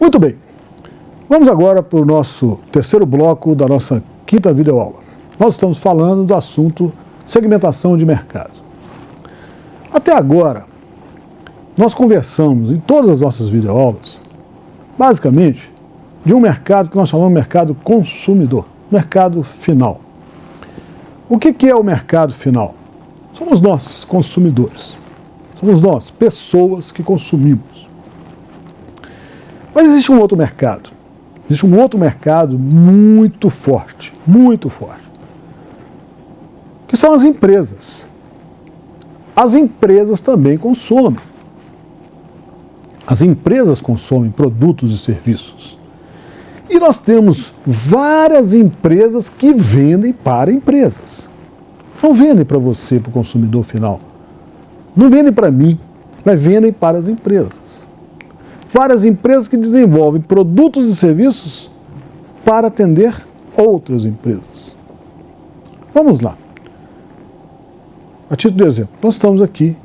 Muito bem, vamos agora para o nosso terceiro bloco da nossa quinta videoaula. Nós estamos falando do assunto segmentação de mercado. Até agora, nós conversamos em todas as nossas videoaulas, basicamente, de um mercado que nós chamamos de mercado consumidor, mercado final. O que é o mercado final? Somos nós, consumidores. Somos nós, pessoas que consumimos. Mas existe um outro mercado. Existe um outro mercado muito forte, que são as empresas. As empresas também consomem. As empresas consomem produtos e serviços. E nós temos várias empresas que vendem para empresas. Não vendem para você, para o consumidor final. Não vendem para mim, mas vendem para as empresas. Várias empresas que desenvolvem produtos e serviços para atender outras empresas. Vamos lá. A título de exemplo, nós estamos aqui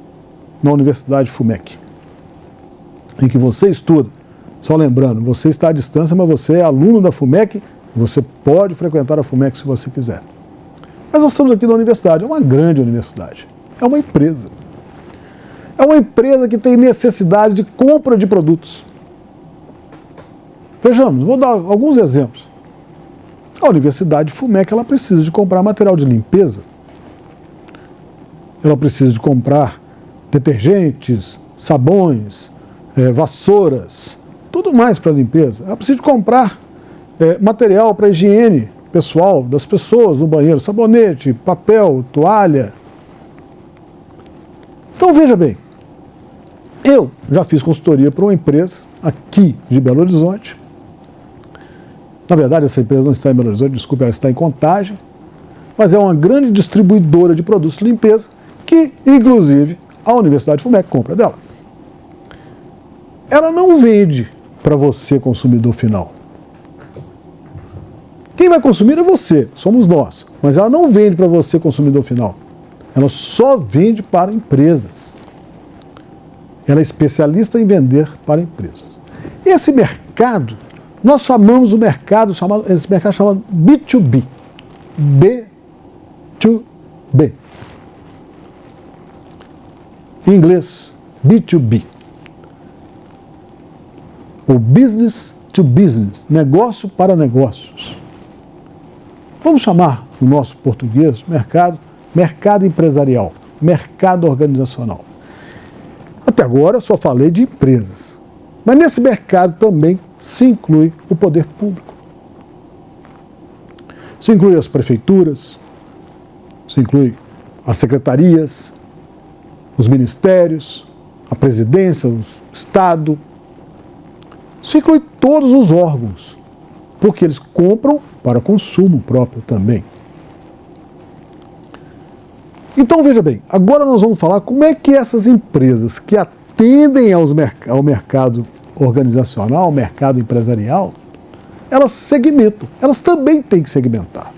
na Universidade FUMEC, em que você estuda. Só lembrando, você está à distância, mas você é aluno da FUMEC, você pode frequentar a FUMEC se você quiser. Mas nós estamos aqui na universidade, é uma grande universidade, é uma empresa. É uma empresa que tem necessidade de compra de produtos. Vejamos, vou dar alguns exemplos. A Universidade FUMEC, ela precisa de comprar material de limpeza, ela precisa de comprar detergentes, sabões, vassouras, tudo mais para limpeza. Ela precisa de comprar material para higiene pessoal das pessoas no banheiro, sabonete, papel, toalha. Então veja bem, eu já fiz consultoria para uma empresa aqui de Belo Horizonte. Na verdade, essa empresa não está em Belo Horizonte, desculpe, ela está em Contagem, mas é uma grande distribuidora de produtos de limpeza que, inclusive, a Universidade FUMEC compra dela. Ela não vende para você, consumidor final. Quem vai consumir é você, somos nós, mas ela não vende para você, consumidor final. Ela só vende para empresas. Ela é especialista em vender para empresas. Esse mercado, nós chamamos o mercado, esse mercado chamado B2B. B2B. Em inglês, B2B. Ou business to business, negócio para negócios. Vamos chamar no nosso português mercado empresarial, mercado organizacional. Até agora só falei de empresas, mas nesse mercado também se inclui o poder público. Se inclui as prefeituras, se inclui as secretarias, os ministérios, a presidência, o Estado. Se inclui todos os órgãos, porque eles compram para consumo próprio também. Então veja bem, agora nós vamos falar como é que essas empresas que atendem ao mercado organizacional, ao mercado empresarial, elas segmentam, elas também têm que segmentar.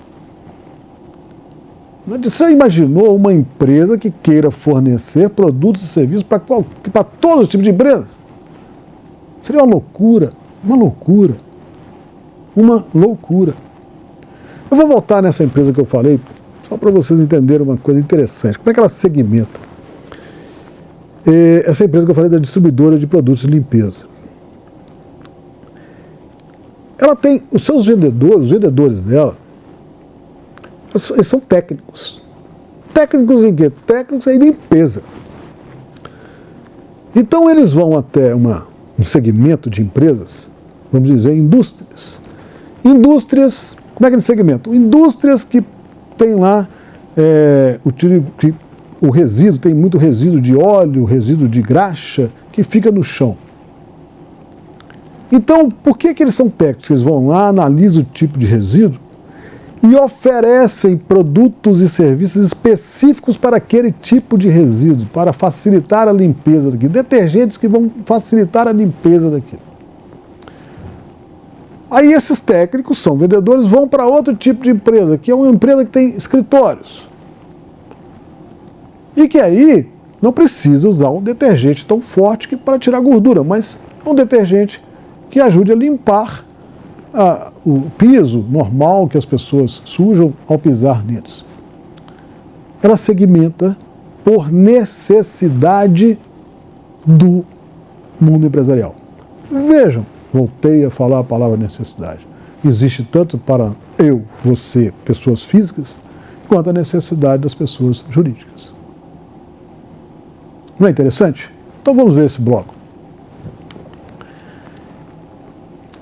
Você já imaginou uma empresa que queira fornecer produtos e serviços para todos os tipos de empresas? Seria uma loucura, uma loucura, uma loucura. Eu vou voltar nessa empresa que eu falei, só para vocês entenderem uma coisa interessante. Como é que ela segmenta? Essa empresa que eu falei da distribuidora de produtos de limpeza. Ela tem os seus vendedores, os vendedores dela, eles são técnicos. Técnicos em quê? Técnicos em limpeza. Então eles vão até um segmento de empresas, vamos dizer, indústrias. Indústrias, como é que eles segmentam? Indústrias que tem lá o resíduo, tem muito resíduo de óleo, resíduo de graxa, que fica no chão. Então, por que eles são técnicos? Eles vão lá, analisam o tipo de resíduo e oferecem produtos e serviços específicos para aquele tipo de resíduo, para facilitar a limpeza daquilo. Detergentes que vão facilitar a limpeza daquilo. Aí esses técnicos, são vendedores, vão para outro tipo de empresa, que é uma empresa que tem escritórios. E que aí não precisa usar um detergente tão forte para tirar gordura, mas um detergente que ajude a limpar o piso normal que as pessoas sujam ao pisar neles. Ela segmenta por necessidade do mundo empresarial. Vejam, voltei a falar a palavra necessidade. Existe tanto para eu, você, pessoas físicas, quanto a necessidade das pessoas jurídicas. Não é interessante? Então vamos ver esse bloco.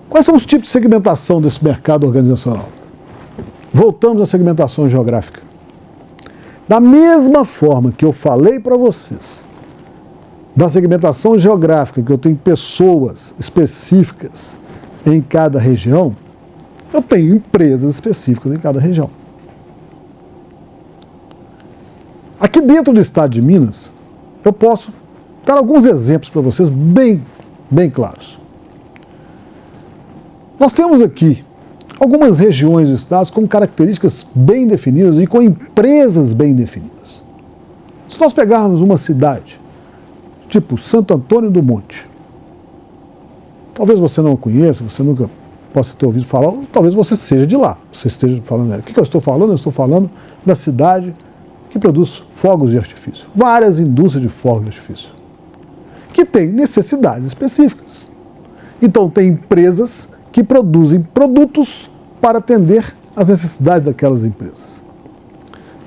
Quais são os tipos de segmentação desse mercado organizacional? Voltamos à segmentação geográfica. Da mesma forma que eu falei para vocês, da segmentação geográfica, que eu tenho pessoas específicas em cada região, eu tenho empresas específicas em cada região. Aqui dentro do estado de Minas, eu posso dar alguns exemplos para vocês bem claros. Nós temos aqui algumas regiões do estado com características bem definidas e com empresas bem definidas. Se nós pegarmos uma cidade, tipo Santo Antônio do Monte, talvez você não conheça, você nunca possa ter ouvido falar, ou talvez você seja de lá, você esteja falando dela. O que eu estou falando? Eu estou falando da cidade que produz fogos de artifício, várias indústrias de fogos de artifício, que têm necessidades específicas. Então tem empresas que produzem produtos para atender às necessidades daquelas empresas.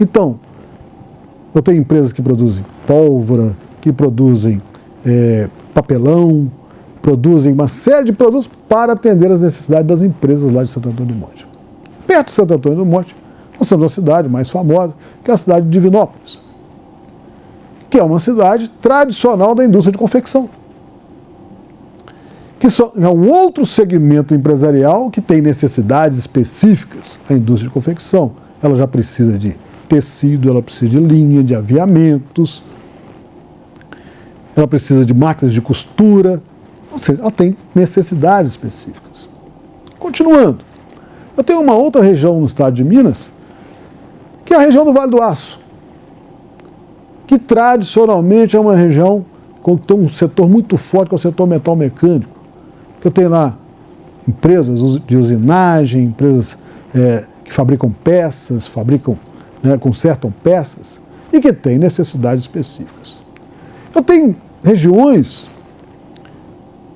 Então, eu tenho empresas que produzem pólvora, que produzem papelão, produzem uma série de produtos para atender às necessidades das empresas lá de Santo Antônio do Monte. Perto de Santo Antônio do Monte, nós temos uma cidade mais famosa, que é a cidade de Divinópolis, que é uma cidade tradicional da indústria de confecção, que é um outro segmento empresarial que tem necessidades específicas. A indústria de confecção, ela já precisa de tecido, ela precisa de linha, de aviamentos, ela precisa de máquinas de costura, ou seja, ela tem necessidades específicas. Continuando, eu tenho uma outra região no estado de Minas, que é a região do Vale do Aço, que tradicionalmente é uma região que tem um setor muito forte, que é o setor metal mecânico, que eu tenho lá empresas de usinagem, empresas que fabricam peças, consertam peças, e que têm necessidades específicas. Eu tenho regiões,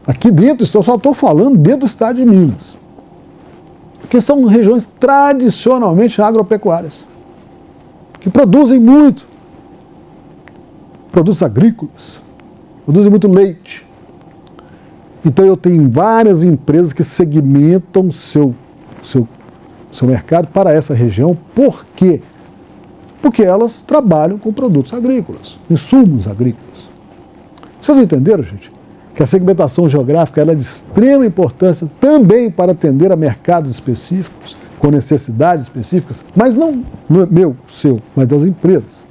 aqui dentro, eu só estou falando dentro do estado de Minas, que são regiões tradicionalmente agropecuárias, que produzem muito, produtos agrícolas, produzem muito leite. Então eu tenho várias empresas que segmentam seu mercado para essa região. Por quê? Porque elas trabalham com produtos agrícolas, insumos agrícolas. Vocês entenderam, gente? Que a segmentação geográfica ela é de extrema importância também para atender a mercados específicos, com necessidades específicas, mas não meu, seu, mas das empresas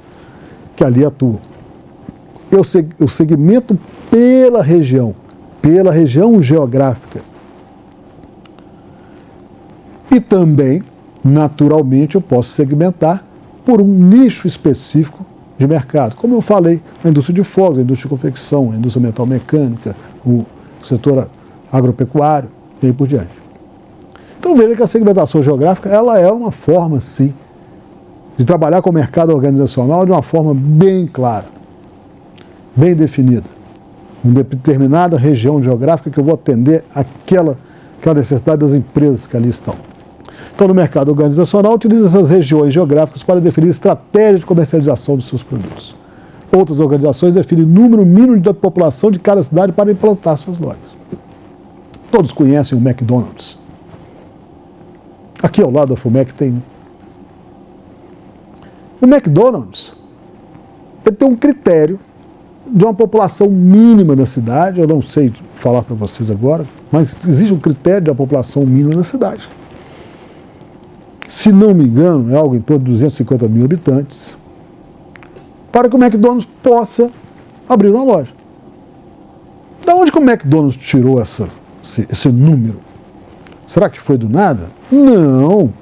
que ali atuam. Eu segmento pela região geográfica. E também, naturalmente, eu posso segmentar por um nicho específico de mercado. Como eu falei, a indústria de fogos, a indústria de confecção, a indústria metal mecânica, o setor agropecuário e aí por diante. Então veja que a segmentação geográfica ela é uma forma, sim, de trabalhar com o mercado organizacional de uma forma bem clara, bem definida. Uma determinada região geográfica que eu vou atender aquela necessidade das empresas que ali estão. Então, no mercado organizacional, utiliza essas regiões geográficas para definir estratégia de comercialização dos seus produtos. Outras organizações definem o número mínimo de população de cada cidade para implantar suas lojas. Todos conhecem o McDonald's. Aqui ao lado da FUMEC tem um. O McDonald's ele tem um critério de uma população mínima da cidade, eu não sei falar para vocês agora, mas existe um critério de uma população mínima da cidade. Se não me engano, é algo em torno de 250 mil habitantes, para que o McDonald's possa abrir uma loja. Da onde que o McDonald's tirou esse número? Será que foi do nada? Não,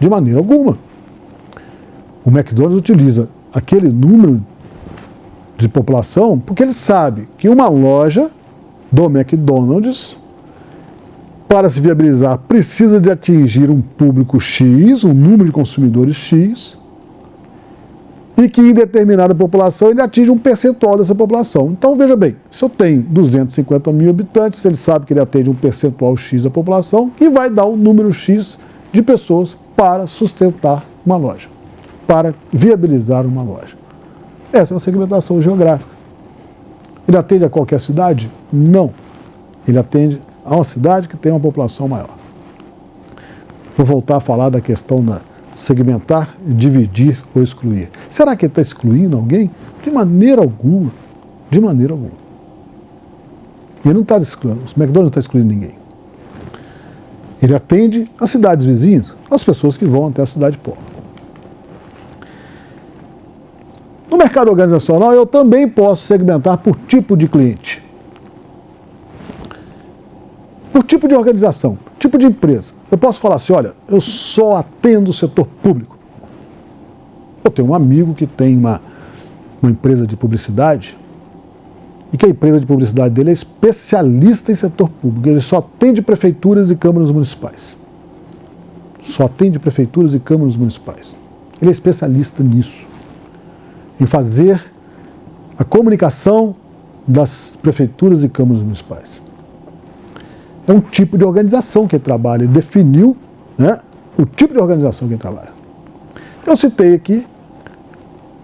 de maneira alguma. O McDonald's utiliza aquele número de população porque ele sabe que uma loja do McDonald's para se viabilizar, precisa de atingir um público X, um número de consumidores X, e que em determinada população ele atinge um percentual dessa população. Então, veja bem, se eu tenho 250 mil habitantes, ele sabe que ele atende um percentual X da população, que vai dar um número X de pessoas para sustentar uma loja, para viabilizar uma loja. Essa é uma segmentação geográfica. Ele atende a qualquer cidade? Não. Ele atende a uma cidade que tem uma população maior. Vou voltar a falar da questão da segmentar, dividir ou excluir. Será que ele está excluindo alguém? De maneira alguma. De maneira alguma. Ele não está excluindo. O McDonald's não está excluindo ninguém. Ele atende as cidades vizinhas, as pessoas que vão até a cidade pobre. No mercado organizacional, eu também posso segmentar por tipo de cliente. Por tipo de organização, tipo de empresa. Eu posso falar assim, olha, eu só atendo o setor público. Eu tenho um amigo que tem uma empresa de publicidade e que a empresa de publicidade dele é especialista em setor público. Ele só atende prefeituras e câmaras municipais. Só atende prefeituras e câmaras municipais. Ele é especialista nisso, em fazer a comunicação das prefeituras e câmaras municipais. É um tipo de organização que ele trabalha, ele definiu, né, o tipo de organização que ele trabalha. Eu citei aqui,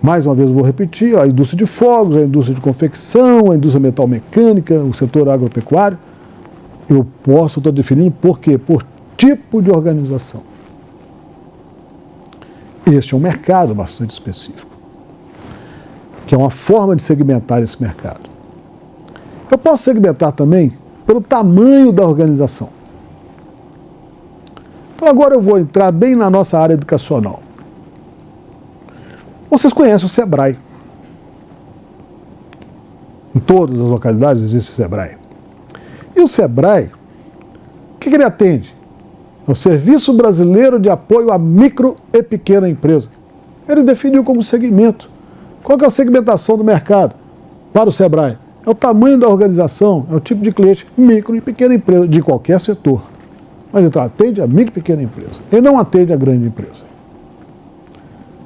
mais uma vez eu vou repetir, a indústria de fogos, a indústria de confecção, a indústria metalmecânica, o setor agropecuário. Estou definindo por quê? Por tipo de organização. Este é um mercado bastante específico, que é uma forma de segmentar esse mercado. Eu posso segmentar também pelo tamanho da organização. Então agora eu vou entrar bem na nossa área educacional. Vocês conhecem o Sebrae. Em todas as localidades existe o Sebrae. E o Sebrae, o que ele atende? É o Serviço Brasileiro de Apoio à Micro e Pequena Empresa. Ele definiu como segmento. Qual que é a segmentação do mercado para o Sebrae? É o tamanho da organização, é o tipo de cliente, micro e pequena empresa, de qualquer setor. Mas ele atende a micro e pequena empresa. Ele não atende a grande empresa.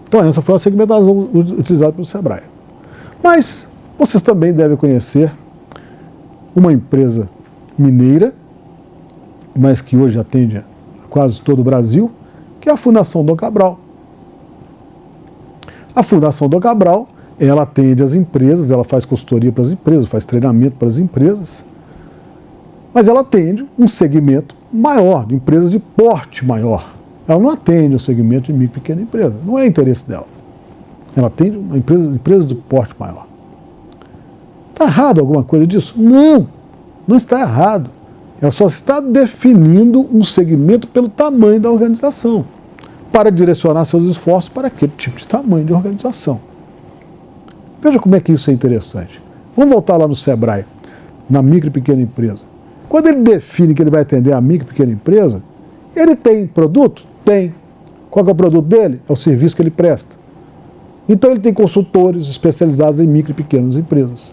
Então essa foi a segmentação utilizada pelo Sebrae. Mas vocês também devem conhecer uma empresa mineira, mas que hoje atende a quase todo o Brasil, que é a Fundação Dom Cabral. A Fundação Dom Cabral, ela atende as empresas, ela faz consultoria para as empresas, faz treinamento para as empresas, mas ela atende um segmento maior, de empresas de porte maior. Ela não atende o segmento de micro e pequena empresa, não é interesse dela. Ela atende uma empresa de porte maior. Está errado alguma coisa disso? Não, não está errado. Ela só está definindo um segmento pelo tamanho da organização, para direcionar seus esforços para aquele tipo de tamanho de organização. Veja como é que isso é interessante. Vamos voltar lá no Sebrae, na micro e pequena empresa. Quando ele define que ele vai atender a micro e pequena empresa, ele tem produto? Tem. Qual é o produto dele? É o serviço que ele presta. Então ele tem consultores especializados em micro e pequenas empresas.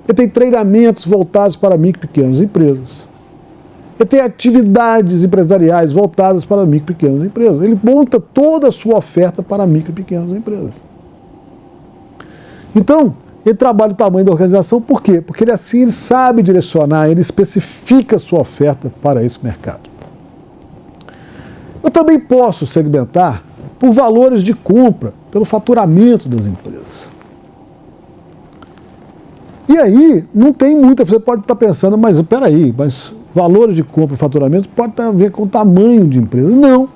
Ele tem treinamentos voltados para micro e pequenas empresas. Ele tem atividades empresariais voltadas para micro e pequenas empresas. Ele monta toda a sua oferta para micro e pequenas empresas. Então, ele trabalha o tamanho da organização, por quê? Porque ele sabe direcionar, ele especifica a sua oferta para esse mercado. Eu também posso segmentar por valores de compra, pelo faturamento das empresas. E aí, não tem muita, você pode estar pensando, mas valores de compra e faturamento pode ter a ver com o tamanho de empresa. Não.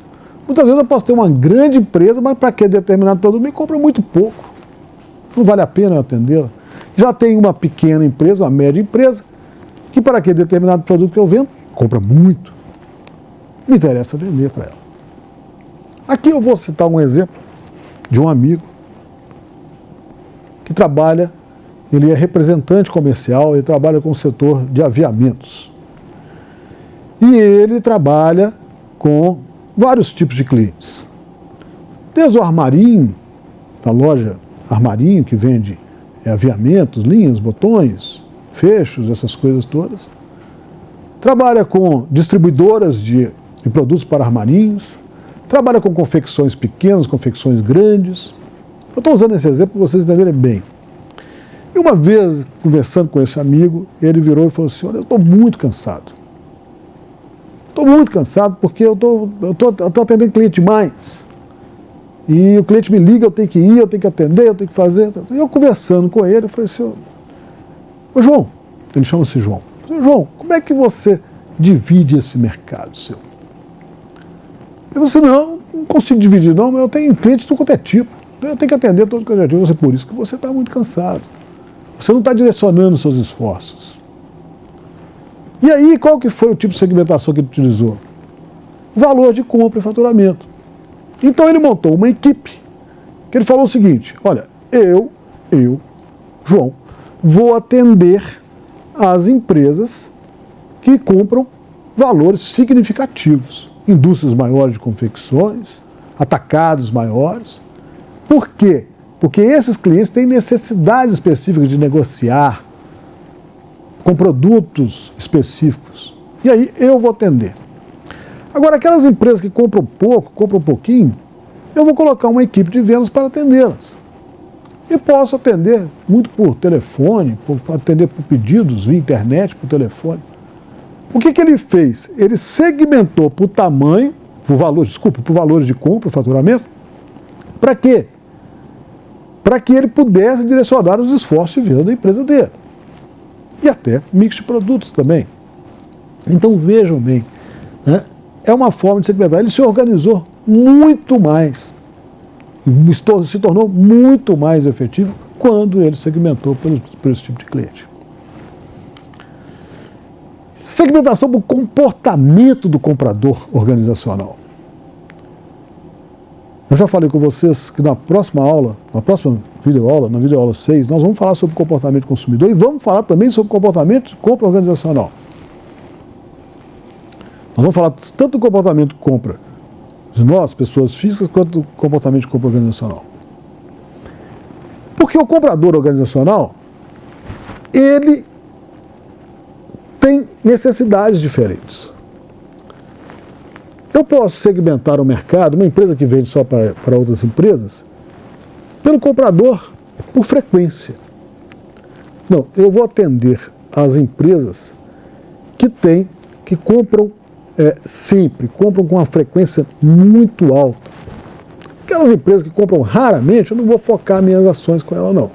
Muitas vezes eu posso ter uma grande empresa, mas para que determinado produto me compra muito pouco. Não vale a pena eu atendê-la. Já tem uma pequena empresa, uma média empresa, que para que determinado produto que eu vendo, compra muito. Me interessa vender para ela. Aqui eu vou citar um exemplo de um amigo que trabalha, ele é representante comercial, ele trabalha com o setor de aviamentos. E ele trabalha com vários tipos de clientes. Desde o armarinho, da loja Armarinho, que vende aviamentos, linhas, botões, fechos, essas coisas todas, trabalha com distribuidoras de produtos para armarinhos, trabalha com confecções pequenas, confecções grandes. Eu estou usando esse exemplo para vocês entenderem bem. E uma vez, conversando com esse amigo, ele virou e falou assim: olha, eu estou muito cansado. Estou muito cansado porque eu estou atendendo cliente demais. E o cliente me liga, eu tenho que ir, eu tenho que atender, eu tenho que fazer. E eu conversando com ele, eu falei assim: ô João, ele chama-se João. Eu falei, João, como é que você divide esse mercado seu? Eu falei assim: não consigo dividir não, mas eu tenho clientes de todo quanto é tipo. Eu tenho que atender todo quanto é tipo. Você, por isso que você está muito cansado. Você não está direcionando seus esforços. E aí, qual que foi o tipo de segmentação que ele utilizou? Valor de compra e faturamento. Então ele montou uma equipe, que ele falou o seguinte: olha, eu, João, vou atender as empresas que compram valores significativos. Indústrias maiores de confecções, atacados maiores. Por quê? Porque esses clientes têm necessidades específicas de negociar com produtos específicos. E aí eu vou atender. Agora, aquelas empresas que compram pouco, compram um pouquinho, eu vou colocar uma equipe de vendas para atendê-las. E posso atender muito por telefone, atender por pedidos via internet, por telefone. O que ele fez? Ele segmentou por tamanho, por valores de compra, faturamento. Para quê? Para que ele pudesse direcionar os esforços de venda da empresa dele. E até mix de produtos também. Então vejam bem, né? É uma forma de segmentar. Ele se organizou muito mais, se tornou muito mais efetivo quando ele segmentou por esse tipo de cliente. Segmentação do comportamento do comprador organizacional. Eu já falei com vocês que na próxima aula, na videoaula 6, nós vamos falar sobre comportamento do consumidor e vamos falar também sobre comportamento de compra organizacional. Nós vamos falar tanto do comportamento de compra de nós, pessoas físicas, quanto do comportamento de compra organizacional. Porque o comprador organizacional, ele tem necessidades diferentes. Eu posso segmentar o mercado, uma empresa que vende só para outras empresas, pelo comprador, por frequência. Não, eu vou atender as empresas que compram sempre, compram com uma frequência muito alta. Aquelas empresas que compram raramente, eu não vou focar minhas ações com ela, não.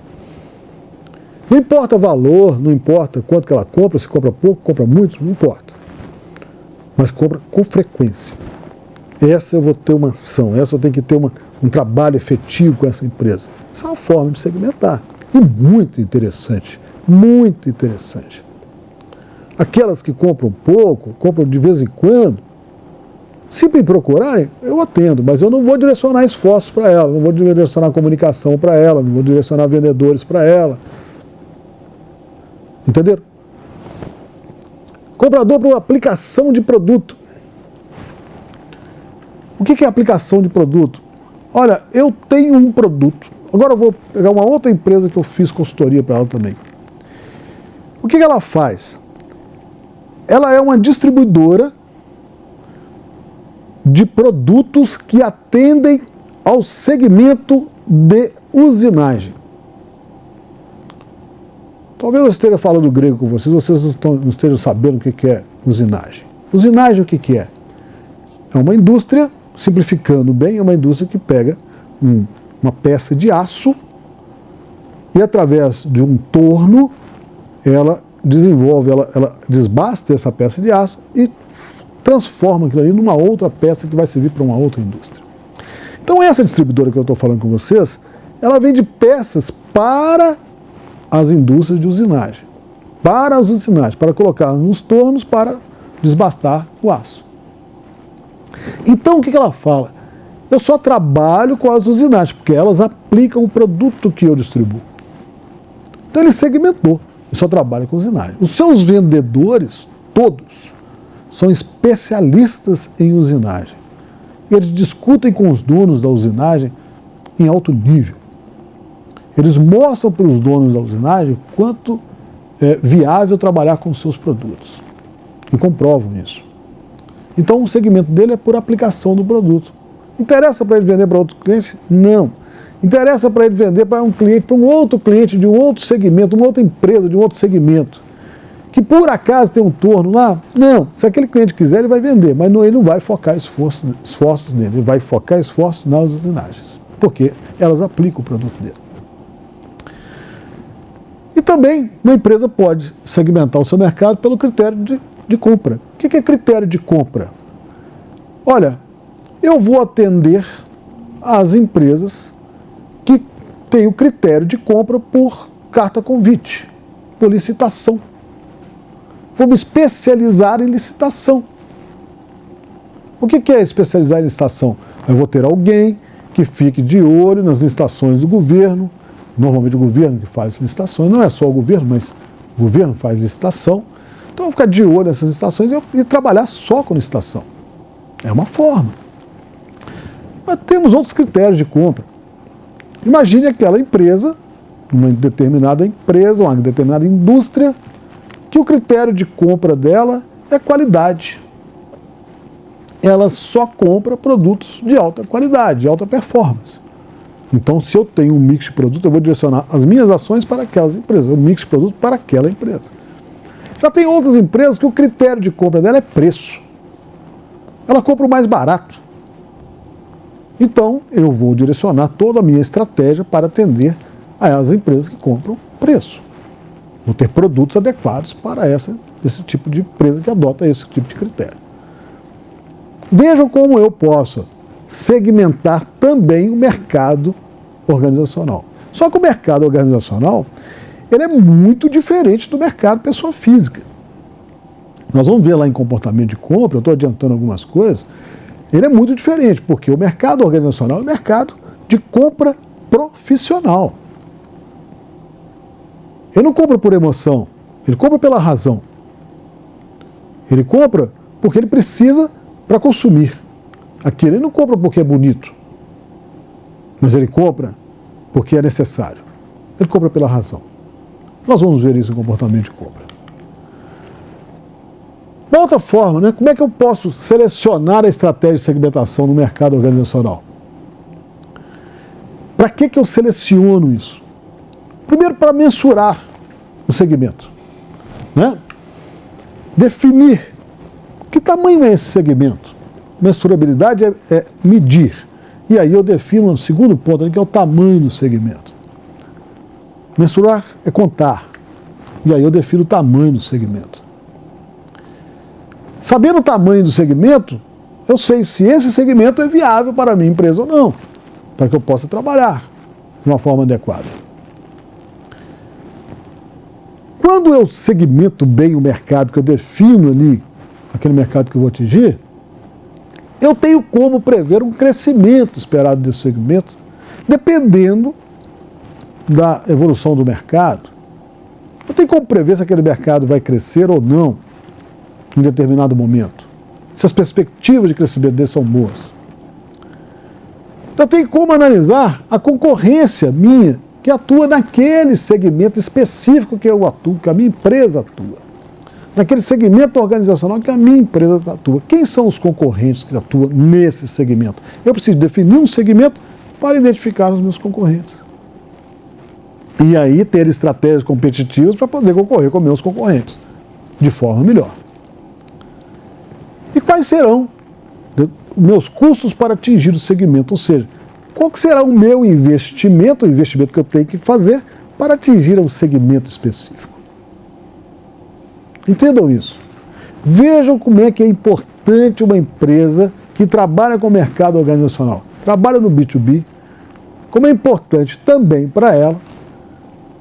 Não importa o valor, não importa quanto que ela compra, se compra pouco, compra muito, não importa. Mas compra com frequência. Essa eu vou ter uma ação, essa eu tenho que ter um trabalho efetivo com essa empresa. Essa é uma forma de segmentar. E muito interessante, muito interessante. Aquelas que compram pouco, compram de vez em quando, se me procurarem, eu atendo, mas eu não vou direcionar esforços para ela, não vou direcionar comunicação para ela, não vou direcionar vendedores para ela. Entenderam? Comprador para aplicação de produto. O que é aplicação de produto? Olha, eu tenho um produto. Agora eu vou pegar uma outra empresa que eu fiz consultoria para ela também. O que ela faz? Ela é uma distribuidora de produtos que atendem ao segmento de usinagem. Talvez eu esteja falando grego com vocês não estejam sabendo o que é usinagem. Usinagem o que é? É uma indústria, simplificando bem, é uma indústria que pega uma peça de aço e através de um torno ela desenvolve, ela desbasta essa peça de aço e transforma aquilo ali numa outra peça que vai servir para uma outra indústria. Então essa distribuidora que eu estou falando com vocês, ela vende peças para as indústrias de usinagem, para colocar nos tornos para desbastar o aço. Então o que ela fala? Eu só trabalho com as usinagens, porque elas aplicam o produto que eu distribuo. Então ele segmentou, eu só trabalho com usinagem. Os seus vendedores, todos, são especialistas em usinagem. Eles discutem com os donos da usinagem em alto nível. Eles mostram para os donos da usinagem quanto é viável trabalhar com os seus produtos. e comprovam isso. Então o segmento dele é por aplicação do produto. Interessa para ele vender para outro cliente? Não. Interessa para ele vender para um cliente, para um outro cliente de um outro segmento, uma outra empresa de um outro segmento, que por acaso tem um torno lá? Não. Se aquele cliente quiser, ele vai vender, mas ele não vai focar esforços nele, ele vai focar esforços nas usinagens, porque elas aplicam o produto dele. E também uma empresa pode segmentar o seu mercado pelo critério de compra. O que é critério de compra? Olha, eu vou atender as empresas que têm o critério de compra por carta convite, por licitação. Vou me especializar em licitação. O que é especializar em licitação? Eu vou ter alguém que fique de olho nas licitações do governo, normalmente o governo que faz licitações, não é só o governo, mas o governo faz licitação. Então eu vou ficar de olho nessas licitações e trabalhar só com licitação. É uma forma. Mas temos outros critérios de compra. Imagine aquela empresa, uma determinada empresa, uma determinada indústria, que o critério de compra dela é qualidade. Ela só compra produtos de alta qualidade, de alta performance. Então, se eu tenho um mix de produtos, eu vou direcionar as minhas ações para aquelas empresas, um mix de produtos para aquela empresa. Já tem outras empresas que o critério de compra dela é preço. Ela compra o mais barato. Então, eu vou direcionar toda a minha estratégia para atender às empresas que compram preço. Vou ter produtos adequados para esse tipo de empresa que adota esse tipo de critério. Vejam como eu posso segmentar também o mercado organizacional. Só que o mercado organizacional ele é muito diferente do mercado pessoa física. Nós vamos ver lá em comportamento de compra, eu estou adiantando algumas coisas, ele é muito diferente, porque o mercado organizacional é um mercado de compra profissional. Ele não compra por emoção, ele compra pela razão. Ele compra porque ele precisa para consumir. Aqui ele não compra porque é bonito, mas ele compra porque é necessário. Ele compra pela razão. Nós vamos ver isso em comportamento de compra. Uma outra forma, né? Como é que eu posso selecionar a estratégia de segmentação no mercado organizacional? Para que eu seleciono isso? Primeiro, para mensurar o segmento, né? Definir que tamanho é esse segmento. Mensurabilidade é medir. E aí eu defino um segundo ponto, que é o tamanho do segmento. Mensurar é contar. E aí eu defino o tamanho do segmento. Sabendo o tamanho do segmento, eu sei se esse segmento é viável para a minha empresa ou não, para que eu possa trabalhar de uma forma adequada. Quando eu segmento bem o mercado, que eu defino ali aquele mercado que eu vou atingir, eu tenho como prever um crescimento esperado desse segmento, dependendo da evolução do mercado. Eu tenho como prever se aquele mercado vai crescer ou não em determinado momento, se as perspectivas de crescimento dele são boas. Eu tenho como analisar a concorrência minha que atua naquele segmento específico que eu atuo, que a minha empresa atua. Naquele segmento organizacional que a minha empresa atua. Quem são os concorrentes que atuam nesse segmento? Eu preciso definir um segmento para identificar os meus concorrentes. E aí ter estratégias competitivas para poder concorrer com meus concorrentes de forma melhor. E quais serão os meus custos para atingir o segmento? Ou seja, qual que será o meu investimento, o investimento que eu tenho que fazer para atingir um segmento específico? Entendam isso. Vejam como é que é importante uma empresa que trabalha com o mercado organizacional, trabalha no B2B, como é importante também para ela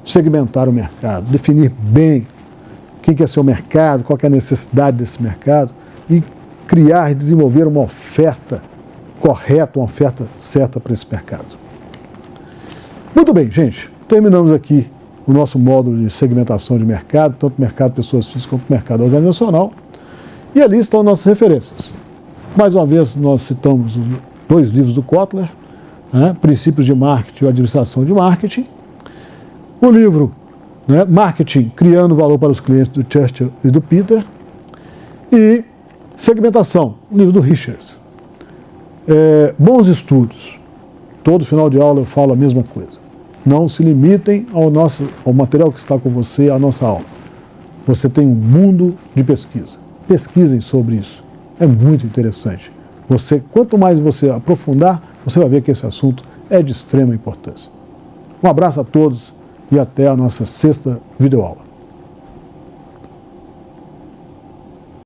segmentar o mercado, definir bem o que é seu mercado, qual que é a necessidade desse mercado e criar e desenvolver uma oferta correta, uma oferta certa para esse mercado. Muito bem, gente. Terminamos aqui o nosso módulo de segmentação de mercado, tanto mercado pessoas físicas quanto mercado organizacional. E ali estão nossas referências. Mais uma vez, nós citamos os 2 livros do Kotler, né, Princípios de Marketing e Administração de Marketing. O livro, né, Marketing, Criando Valor para os Clientes, do Churchill e do Peter. E segmentação, o livro do Richards. Bons estudos. Todo final de aula eu falo a mesma coisa. Não se limitem ao material que está com você, à nossa aula. Você tem um mundo de pesquisa. Pesquisem sobre isso. É muito interessante. Quanto mais você aprofundar, você vai ver que esse assunto é de extrema importância. Um abraço a todos e até a nossa 6ª videoaula.